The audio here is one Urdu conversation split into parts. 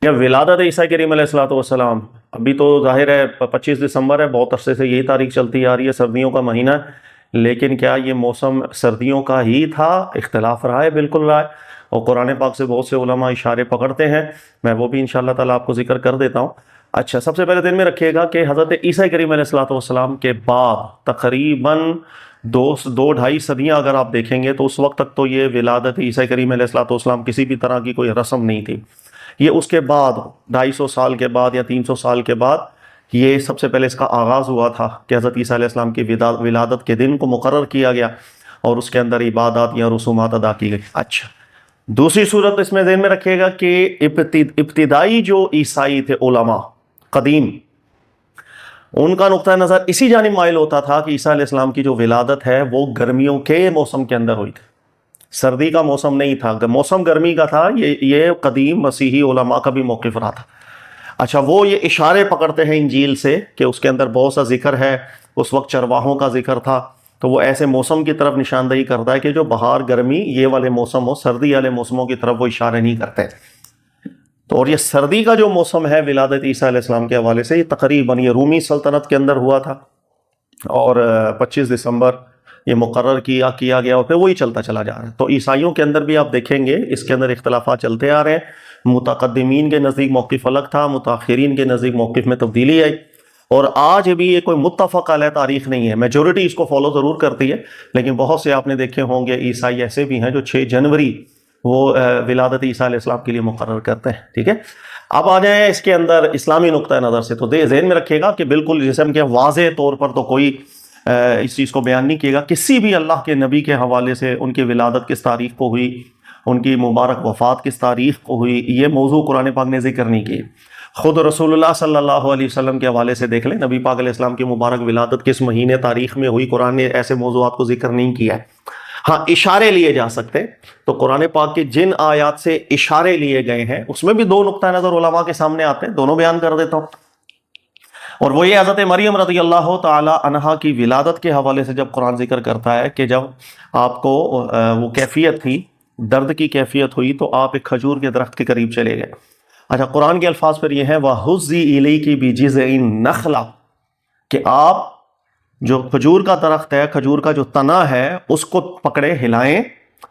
یا ولادت عیسیٰ کریم علیہ الصلوۃ والسلام، ابھی تو ظاہر ہے 25 دسمبر ہے، بہت عرصے سے یہی تاریخ چلتی آ رہی ہے، سردیوں کا مہینہ ہے، لیکن کیا یہ موسم سردیوں کا ہی تھا؟ اختلاف رہا ہے، بالکل رہا ہے، اور قرآن پاک سے بہت سے علماء اشارے پکڑتے ہیں، میں وہ بھی انشاءاللہ تعالیٰ آپ کو ذکر کر دیتا ہوں۔ اچھا، سب سے پہلے دن میں رکھیے گا کہ حضرت عیسیٰ کریم علیہ الصلوۃ والسلام کے بعد تقریباً دو ڈھائی صدیاں اگر آپ دیکھیں گے تو اس وقت تک تو یہ ولادت عیسیٰ کریم علیہ الصلوۃ والسلام کسی بھی طرح کی کوئی رسم نہیں تھی۔ یہ اس کے بعد 250 سال کے بعد یا 300 سال کے بعد یہ سب سے پہلے اس کا آغاز ہوا تھا کہ حضرت عیسیٰ علیہ السلام کی ولادت کے دن کو مقرر کیا گیا اور اس کے اندر عبادات یا رسومات ادا کی گئی۔ اچھا، دوسری صورت اس میں ذہن میں رکھیے گا کہ ابتدائی جو عیسائی تھے علماء قدیم، ان کا نقطہ نظر اسی جانب مائل ہوتا تھا کہ عیسیٰ علیہ السلام کی جو ولادت ہے وہ گرمیوں کے موسم کے اندر ہوئی تھی، سردی کا موسم نہیں تھا، موسم گرمی کا تھا۔ یہ قدیم مسیحی علماء کا بھی موقف رہا تھا۔ اچھا، وہ یہ اشارے پکڑتے ہیں انجیل سے کہ اس کے اندر بہت سا ذکر ہے، اس وقت چرواہوں کا ذکر تھا، تو وہ ایسے موسم کی طرف نشاندہی کرتا ہے کہ جو بہار گرمی یہ والے موسم ہو، سردی والے موسموں کی طرف وہ اشارے نہیں کرتے۔ تو اور یہ سردی کا جو موسم ہے ولادت عیسیٰ علیہ السلام کے حوالے سے، یہ تقریباً یہ رومی سلطنت کے اندر ہوا تھا، اور 25 دسمبر یہ مقرر کیا گیا اور پھر وہی چلتا چلا جا رہا ہے۔ تو عیسائیوں کے اندر بھی آپ دیکھیں گے اس کے اندر اختلافات چلتے آ رہے ہیں، متقدمین کے نزدیک موقف الگ تھا، متاخرین کے نزدیک موقف میں تبدیلی آئی، اور آج بھی یہ کوئی متفق علیہ تاریخ نہیں ہے۔ میجورٹی اس کو فالو ضرور کرتی ہے، لیکن بہت سے آپ نے دیکھے ہوں گے عیسائی ایسے بھی ہیں جو 6 جنوری وہ ولادت عیسیٰ علیہ السلام کے لیے مقرر کرتے ہیں۔ ٹھیک ہے، اب آ جائیں اس کے اندر اسلامی نقطہ نظر سے، تو ذہن میں رکھیے گا کہ بالکل جیسے ہم کہ واضح طور پر تو کوئی اس چیز کو بیان نہیں کیے گا، کسی بھی اللہ کے نبی کے حوالے سے ان کی ولادت کس تاریخ کو ہوئی، ان کی مبارک وفات کس تاریخ کو ہوئی، یہ موضوع قرآن پاک نے ذکر نہیں کیے۔ خود رسول اللہ صلی اللہ علیہ وسلم کے حوالے سے دیکھ لیں، نبی پاک علیہ السلام کی مبارک ولادت کس مہینے تاریخ میں ہوئی، قرآن نے ایسے موضوعات کو ذکر نہیں کیا ہے۔ ہاں، اشارے لیے جا سکتے، تو قرآن پاک کے جن آیات سے اشارے لیے گئے ہیں اس میں بھی 2 نقطہ نظر علماء کے سامنے آتے ہیں، دونوں بیان کر دیتا ہوں۔ اور وہ یہ حضرت مریم رضی اللہ تعالی عنہا کی ولادت کے حوالے سے جب قرآن ذکر کرتا ہے کہ جب آپ کو وہ کیفیت تھی، درد کی کیفیت ہوئی، تو آپ ایک کھجور کے درخت کے قریب چلے گئے۔ اچھا، قرآن کے الفاظ پر یہ ہیں وَهُزِّي إِلَيْكِ بِجِذْعِ النَّخْلَةِ، کہ آپ جو کھجور کا درخت ہے، کھجور کا جو تنا ہے، اس کو پکڑے ہلائیں،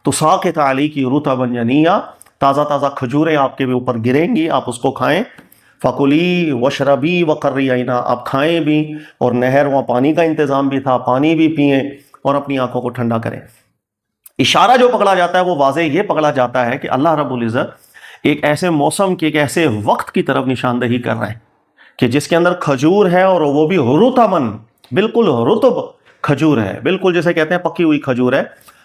تُسَاقِطْ عَلَيْكِ رُطَبًا جَنِيًّا، تازہ تازہ کھجوریں آپ کے اوپر گریں گی، آپ اس کو کھائیں۔ فَكُلِي وَاشْرَبِي وَقَرِّي عَيْنًا، آپ کھائیں بھی، اور نہر وہاں پانی کا انتظام بھی تھا، پانی بھی پئیں اور اپنی آنکھوں کو ٹھنڈا کریں۔ اشارہ جو پکڑا جاتا ہے وہ واضح یہ پکڑا جاتا ہے کہ اللہ رب العزت ایک ایسے موسم کے، ایک ایسے وقت کی طرف نشاندہی کر رہے ہیں کہ جس کے اندر کھجور ہے، اور وہ بھی رطباً، بالکل رطب کھجور ہے، بالکل جیسے کہتے ہیں پکی ہوئی کھجور ہے۔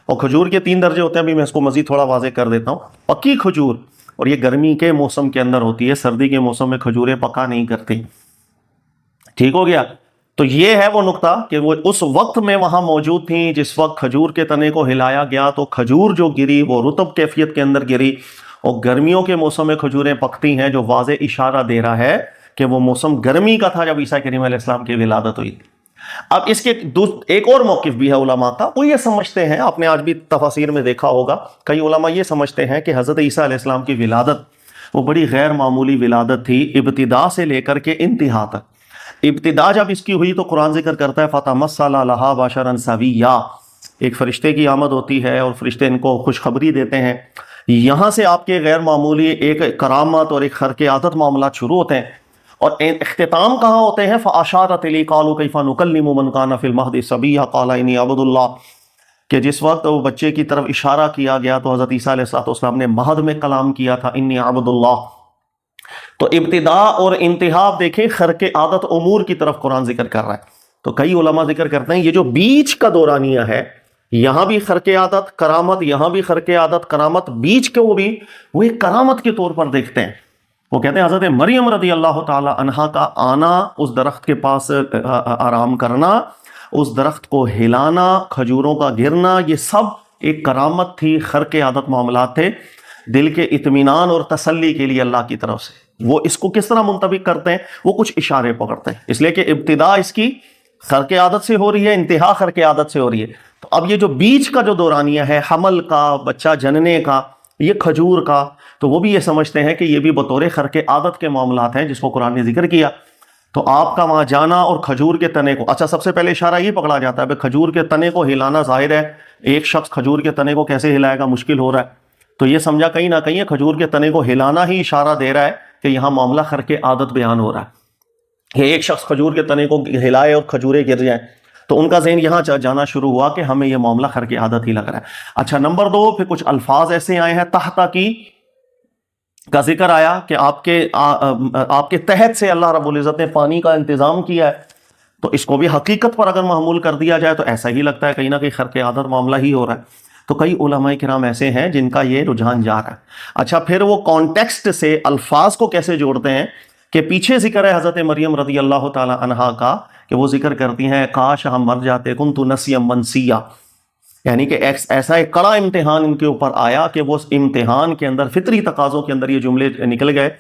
اور کھجور کے 3 درجے ہوتے ہیں، ابھی میں اس کو مزید تھوڑا واضح کر دیتا ہوں۔ پکی کھجور، اور یہ گرمی کے موسم کے اندر ہوتی ہے، سردی کے موسم میں کھجوریں پکا نہیں کرتی۔ ٹھیک ہو گیا؟ تو یہ ہے وہ نقطہ کہ وہ اس وقت میں وہاں موجود تھیں جس وقت کھجور کے تنے کو ہلایا گیا، تو کھجور جو گری وہ رطب کیفیت کے اندر گری، اور گرمیوں کے موسم میں کھجوریں پکتی ہیں، جو واضح اشارہ دے رہا ہے کہ وہ موسم گرمی کا تھا جب عیسیٰ کریم علیہ السلام کی ولادت ہوئی۔ اب اس کے ایک اور موقف بھی ہے علماء کا، وہ یہ سمجھتے ہیں، آپ نے آج بھی تفاسیر میں دیکھا ہوگا، کئی علماء یہ سمجھتے ہیں کہ حضرت عیسیٰ علیہ السلام کی ولادت وہ بڑی غیر معمولی ولادت تھی، ابتدا سے لے کر کے انتہا تک۔ ابتدا جب اس کی ہوئی تو قرآن ذکر کرتا ہے فَتَمَثَّلَ لَهَا بَشَرًا سَوِيًّا، ایک فرشتے کی آمد ہوتی ہے اور فرشتے ان کو خوشخبری دیتے ہیں، یہاں سے آپ کے غیر معمولی ایک کرامت اور ایک خرق عادت معاملات شروع ہوتے ہیں، اور اختتام کہاں ہوتے ہیں؟ فَأَشَارَتْ إِلَيْهِ قَالُوا كَيْفَ نُكَلِّمُ مَنْ كَانَ فِي الْمَهْدِ صَبِيًّا قَالَ إِنِّي عَبْدُ اللَّهِ، کہ جس وقت وہ بچے کی طرف اشارہ کیا گیا تو حضرت عیسیٰ علیہ السلام نے مہد میں کلام کیا تھا، انی عبد اللہ۔ تو ابتدا اور انتہا دیکھیں، خرق عادت امور کی طرف قرآن ذکر کر رہا ہے۔ تو کئی علماء ذکر کرتے ہیں یہ جو بیچ کا دورانیہ ہے، یہاں بھی خرق عادت کرامت، یہاں بھی خرق عادت کرامت، بیچ کے وہ ایک کرامت کے طور پر دیکھتے ہیں۔ وہ کہتے ہیں حضرت مریم رضی اللہ تعالی عنہا کا آنا، اس درخت کے پاس آرام کرنا، اس درخت کو ہلانا، کھجوروں کا گرنا، یہ سب ایک کرامت تھی، خرق عادت معاملات تھے، دل کے اطمینان اور تسلی کے لیے اللہ کی طرف سے۔ وہ اس کو کس طرح منطبق کرتے ہیں؟ وہ کچھ اشارے پکڑتے ہیں، اس لیے کہ ابتدا اس کی خرق عادت سے ہو رہی ہے، انتہا خرق عادت سے ہو رہی ہے۔ تو اب یہ جو بیچ کا جو دورانیہ ہے، حمل کا، بچہ جننے کا، یہ کھجور کا، تو وہ بھی یہ سمجھتے ہیں کہ یہ بھی بطور خرق عادت کے معاملات ہیں جس کو قرآن نے ذکر کیا. تو آپ کا وہاں جانا اور کھجور کے تنے کو، اچھا سب سے پہلے اشارہ یہ پکڑا جاتا ہے کھجور کے تنے کو ہلانا. ظاہر ہے ایک شخص کھجور کے تنے کو کیسے ہلائے گا، مشکل ہو رہا ہے. تو یہ سمجھا کہیں نہ کہیں کھجور کے تنے کو ہلانا ہی اشارہ دے رہا ہے کہ یہاں معاملہ خرق عادت بیان ہو رہا ہے کہ ایک شخص کھجور کے تنے کو ہلائے اور کھجوریں گر جائیں. تو ان کا ذہن یہاں جانا شروع ہوا کہ ہمیں یہ معاملہ خرق عادت ہی لگ رہا ہے. اچھا نمبر 2 پھر کچھ الفاظ ایسے آئے ہیں تحت کی کا ذکر آیا کہ آپ کے تحت سے اللہ رب العزت نے پانی کا انتظام کیا ہے. تو اس کو بھی حقیقت پر اگر محمول کر دیا جائے تو ایسا ہی لگتا ہے کہیں نہ کہیں خرق عادت معاملہ ہی ہو رہا ہے. تو کئی علماء کرام ایسے ہیں جن کا یہ رجحان جا رہا ہے. اچھا پھر وہ کانٹیکسٹ سے الفاظ کو کیسے جوڑتے ہیں کہ پیچھے ذکر ہے حضرت مریم رضی اللہ تعالی عنہا کا کہ وہ ذکر کرتی ہیں کاش ہم مر جاتے کنت نسیا منسیا، یعنی کہ ایسا ایک کڑا امتحان ان کے اوپر آیا کہ وہ امتحان کے اندر فطری تقاضوں کے اندر یہ جملے نکل گئے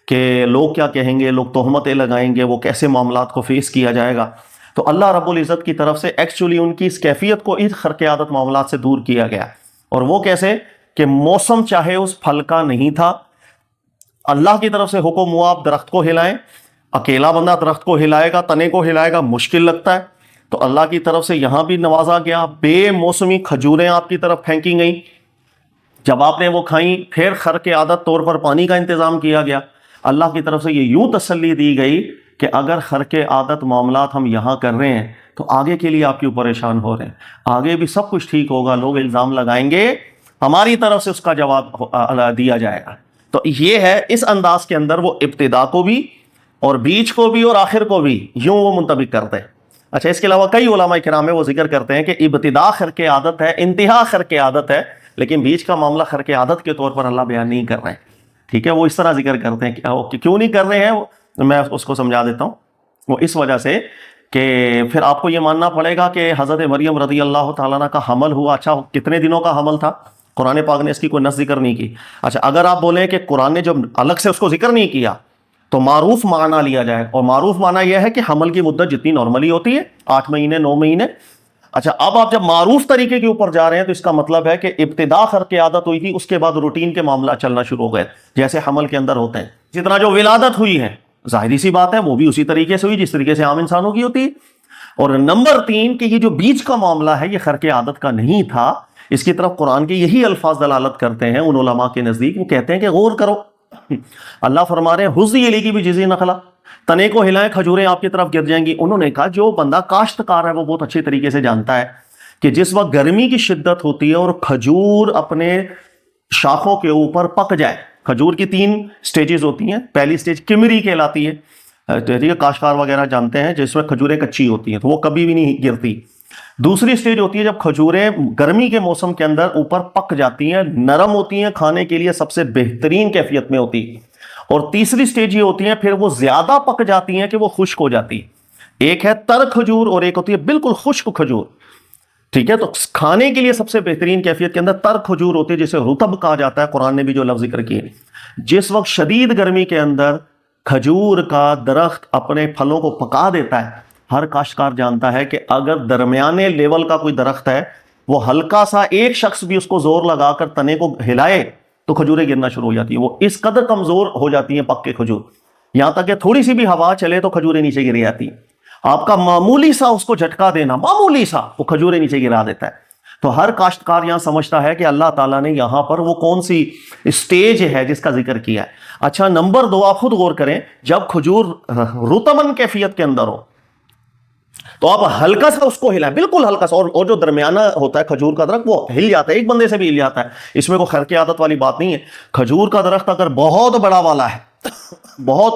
کہ لوگ کیا کہیں گے، لوگ تہمتیں لگائیں گے، وہ کیسے معاملات کو فیس کیا جائے گا. تو اللہ رب العزت کی طرف سے ایکچولی ان کی اس کیفیت کو اس خرق عادت معاملات سے دور کیا گیا. اور وہ کیسے کہ موسم چاہے اس پھل کا نہیں تھا، اللہ کی طرف سے حکم ہوا آپ درخت کو ہلائیں. اکیلا بندہ درخت کو ہلائے گا، تنے کو ہلائے گا، مشکل لگتا ہے. تو اللہ کی طرف سے یہاں بھی نوازا گیا، بے موسمی کھجوریں آپ کی طرف پھینکی گئیں. جب آپ نے وہ کھائیں پھر خرق عادت طور پر پانی کا انتظام کیا گیا. اللہ کی طرف سے یہ یوں تسلی دی گئی کہ اگر خرق عادت معاملات ہم یہاں کر رہے ہیں تو آگے کے لیے آپ کیوں پریشان ہو رہے ہیں، آگے بھی سب کچھ ٹھیک ہوگا. لوگ الزام لگائیں گے، ہماری طرف سے اس کا جواب دیا جائے گا. تو یہ ہے اس انداز کے اندر وہ ابتدا کو بھی اور بیچ کو بھی اور آخر کو بھی یوں وہ منطبق کرتے ہیں. اچھا اس کے علاوہ کئی علماء کرام وہ ذکر کرتے ہیں کہ ابتدا خرق عادت ہے، انتہا خرق عادت ہے، لیکن بیچ کا معاملہ خرق عادت کے طور پر اللہ بیان نہیں کر رہے ہیں. ٹھیک ہے، وہ اس طرح ذکر کرتے ہیں کہ کیوں نہیں کر رہے ہیں، میں اس کو سمجھا دیتا ہوں. وہ اس وجہ سے کہ پھر آپ کو یہ ماننا پڑے گا کہ حضرت مریم رضی اللہ تعالیٰ عنہ کا حمل ہوا. اچھا کتنے دنوں کا حمل تھا، قرآن پاک نے اس کی کوئی نص ذکر نہیں کی. اچھا اگر آپ بولیں کہ قرآن نے جو الگ سے اس کو ذکر نہیں کیا تو معروف معنی لیا جائے، اور معروف معنی یہ ہے کہ حمل کی مدت جتنی نارملی ہوتی ہے 8 مہینے 9 مہینے. اچھا اب آپ جب معروف طریقے کے اوپر جا رہے ہیں تو اس کا مطلب ہے کہ ابتدا خرق عادت ہوئی تھی، اس کے بعد روٹین کے معاملہ چلنا شروع ہو گئے جیسے حمل کے اندر ہوتے ہیں. جتنا جو ولادت ہوئی ہے ظاہری سی بات ہے وہ بھی اسی طریقے سے ہوئی جس طریقے سے عام انسانوں کی ہوتی ہے. اور نمبر 3 کہ یہ جو بیچ کا معاملہ ہے یہ خرق عادت کا نہیں تھا. اس کی طرف قرآن کے یہی الفاظ دلالت کرتے ہیں ان علماء کے نزدیک. وہ کہتے ہیں کہ غور کرو، اللہ فرما رہے ہیں حزی علی کی بھی جزی نخلا، تنے کو ہلائیں کھجوریں آپ کی طرف گر جائیں گی. انہوں نے کہا جو بندہ کاشتکار ہے وہ بہت اچھے طریقے سے جانتا ہے کہ جس وقت گرمی کی شدت ہوتی ہے اور کھجور اپنے شاخوں کے اوپر پک جائے. کھجور کی 3 سٹیجز ہوتی ہیں. پہلی سٹیج کمری کہلاتی ہے، کاشتکار وغیرہ جانتے ہیں، جس میں کھجوریں کچی ہوتی ہیں تو وہ کبھی بھی نہیں گرتی. دوسری سٹیج ہوتی ہے جب کھجوریں گرمی کے موسم کے اندر اوپر پک جاتی ہیں، نرم ہوتی ہیں، کھانے کے لیے سب سے بہترین کیفیت میں ہوتی. اور تیسری سٹیج یہ ہوتی ہے پھر وہ زیادہ پک جاتی ہیں کہ وہ خشک ہو جاتی. ایک ہے تر کھجور اور ایک ہوتی ہے بالکل خشک کھجور. ٹھیک ہے، تو کھانے کے لیے سب سے بہترین کیفیت کے اندر تر کھجور ہوتی ہے جسے رطب کہا جاتا ہے. قرآن نے بھی جو لفظ ذکر کیے، جس وقت شدید گرمی کے اندر کھجور کا درخت اپنے پھلوں کو پکا دیتا ہے، ہر کاشتکار جانتا ہے کہ اگر درمیانے لیول کا کوئی درخت ہے وہ ہلکا سا ایک شخص بھی اس کو زور لگا کر تنے کو ہلائے تو کھجوریں گرنا شروع ہو جاتی ہیں. وہ اس قدر کمزور ہو جاتی ہیں پک کے کھجور، یہاں تک کہ تھوڑی سی بھی ہوا چلے تو کھجوریں نیچے گر جاتی ہیں. آپ کا معمولی سا اس کو جھٹکا دینا، معمولی سا، وہ کھجوریں نیچے گرا دیتا ہے. تو ہر کاشتکار یہاں سمجھتا ہے کہ اللہ تعالیٰ نے یہاں پر وہ کون سی اسٹیج ہے جس کا ذکر کیا ہے. اچھا نمبر 2 آپ خود غور کریں، جب کھجور رطبن کیفیت کے اندر ہو تو آپ ہلکا سا اس کو ہلائیں، بالکل ہلکا سا، اور جو درمیانہ ہوتا ہے کھجور کا درخت وہ ہل جاتا ہے، ایک بندے سے بھی ہل جاتا ہے. اس میں کوئی خرق عادت والی بات نہیں ہے. کھجور کا درخت اگر بہت بڑا والا ہے، بہت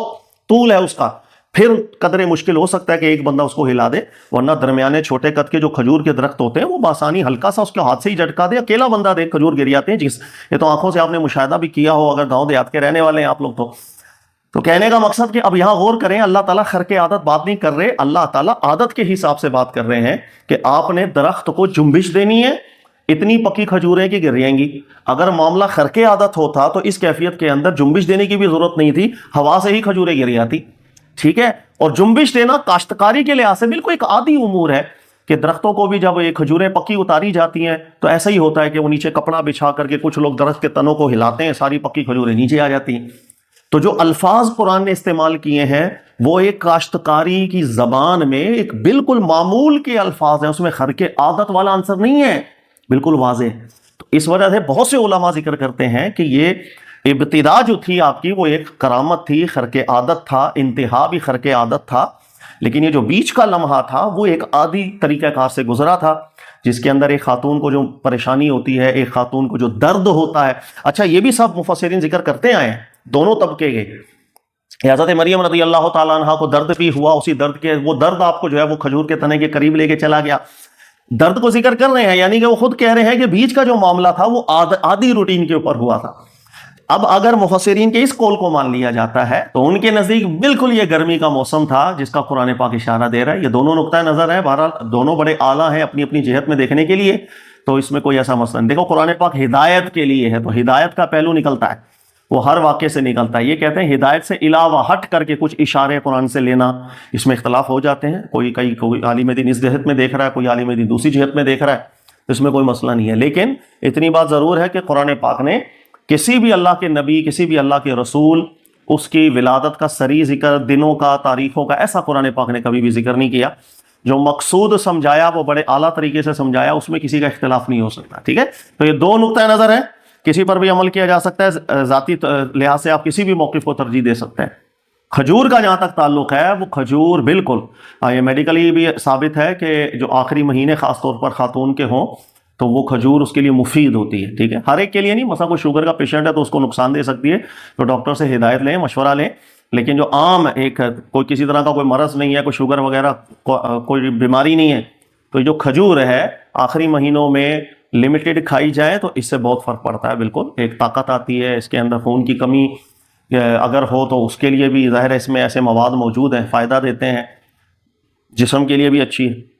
طول ہے اس کا، پھر قدرے مشکل ہو سکتا ہے کہ ایک بندہ اس کو ہلا دے، ورنہ درمیانے چھوٹے قد کے جو کھجور کے درخت ہوتے ہیں وہ بآسانی ہلکا سا اس کے ہاتھ سے ہی جھٹکا دے، اکیلا بندہ دے کھجور گر جاتے ہیں. یہ تو آنکھوں سے آپ نے مشاہدہ بھی کیا ہو اگر گاؤں دیہات کے رہنے والے ہیں آپ لوگ. تو کہنے کا مقصد کہ اب یہاں غور کریں، اللہ تعالیٰ خرق عادت بات نہیں کر رہے، اللہ تعالیٰ عادت کے حساب سے بات کر رہے ہیں کہ آپ نے درخت کو جنبش دینی ہے، اتنی پکی کھجوریں کہ گر جائیں گی. اگر معاملہ خرق عادت ہوتا تو اس کیفیت کے اندر جنبش دینے کی بھی ضرورت نہیں تھی، ہوا سے ہی کھجوریں گر جاتی. ٹھیک ہے، اور جنبش دینا کاشتکاری کے لحاظ سے بالکل ایک عادی امور ہے. کہ درختوں کو بھی جب یہ کھجوریں پکی اتاری جاتی ہیں تو ایسا ہی ہوتا ہے کہ وہ نیچے کپڑا بچھا کر کے کچھ لوگ درخت کے تنوں کو ہلاتے ہیں، ساری پکی کھجوریں نیچے آ جاتی ہیں۔ تو جو الفاظ قرآن نے استعمال کیے ہیں وہ ایک کاشتکاری کی زبان میں ایک بالکل معمول کے الفاظ ہیں، اس میں خرق عادت والا عنصر نہیں ہے، بالکل واضح۔ تو اس وجہ سے بہت سے علماء ذکر کرتے ہیں کہ یہ ابتدا جو تھی آپ کی وہ ایک کرامت تھی، خرق عادت تھا، انتہا بھی خرق عادت تھا، لیکن یہ جو بیچ کا لمحہ تھا وہ ایک عادی طریقہ کار سے گزرا تھا، جس کے اندر ایک خاتون کو جو پریشانی ہوتی ہے، ایک خاتون کو جو درد ہوتا ہے۔ اچھا یہ بھی سب مفسرین ذکر کرتے آئے ہیں، دونوں طبقے کے۔ حضرت مریم رضی اللہ تعالیٰ عنہ کو درد بھی ہوا، اسی درد کے وہ درد آپ کو جو ہے وہ کھجور کے تنے کے قریب لے کے چلا گیا۔ درد کو ذکر کر رہے ہیں، یعنی کہ وہ خود کہہ رہے ہیں کہ بیچ کا جو معاملہ تھا وہ عادی روٹین کے اوپر ہوا تھا۔ اب اگر مفسرین کے اس قول کو مان لیا جاتا ہے تو ان کے نزدیک بالکل یہ گرمی کا موسم تھا جس کا قرآن پاک اشارہ دے رہا ہے۔ یہ دونوں نقطہ نظر ہے، بہرحال دونوں بڑے اعلیٰ ہیں اپنی اپنی جہت میں دیکھنے کے لیے، تو اس میں کوئی ایسا مسئلہ نہیں۔ دیکھو قرآن پاک ہدایت کے لیے ہے، تو ہدایت کا پہلو نکلتا ہے، وہ ہر واقعے سے نکلتا ہے۔ یہ کہتے ہیں ہدایت سے علاوہ ہٹ کر کے کچھ اشارے قرآن سے لینا، اس میں اختلاف ہو جاتے ہیں، کوئی عالم دین اس جہت میں دیکھ رہا ہے، کوئی عالم دین دوسری جہت میں دیکھ رہا ہے، اس میں کوئی مسئلہ نہیں ہے۔ لیکن اتنی بات ضرور ہے کہ قرآن پاک نے کسی بھی اللہ کے نبی، کسی بھی اللہ کے رسول، اس کی ولادت کا سری ذکر، دنوں کا، تاریخوں کا، ایسا قرآن پاک نے کبھی بھی ذکر نہیں کیا۔ جو مقصود سمجھایا وہ بڑے اعلیٰ طریقے سے سمجھایا، اس میں کسی کا اختلاف نہیں ہو سکتا، ٹھیک ہے۔ تو یہ دو نقطہ نظر ہیں، کسی پر بھی عمل کیا جا سکتا ہے، ذاتی لحاظ سے آپ کسی بھی موقف کو ترجیح دے سکتے ہیں۔ کھجور کا جہاں تک تعلق ہے، وہ کھجور بالکل یہ میڈیکلی بھی ثابت ہے کہ جو آخری مہینے خاص طور پر خاتون کے ہوں تو وہ کھجور اس کے لیے مفید ہوتی ہے، ٹھیک ہے۔ ہر ایک کے لیے نہیں، مثلا کوئی شوگر کا پیشنٹ ہے تو اس کو نقصان دے سکتی ہے، تو ڈاکٹر سے ہدایت لیں، مشورہ لیں۔ لیکن جو عام ایک کوئی کسی طرح کا کوئی مرض نہیں ہے، کوئی شوگر وغیرہ کوئی بیماری نہیں ہے، تو جو کھجور ہے آخری مہینوں میں لمیٹڈ کھائی جائے تو اس سے بہت فرق پڑتا ہے، بالکل ایک طاقت آتی ہے، اس کے اندر خون کی کمی اگر ہو تو اس کے لیے بھی ظاہر ہے اس میں ایسے مواد موجود ہیں، فائدہ دیتے ہیں، جسم کے لیے بھی اچھی ہے۔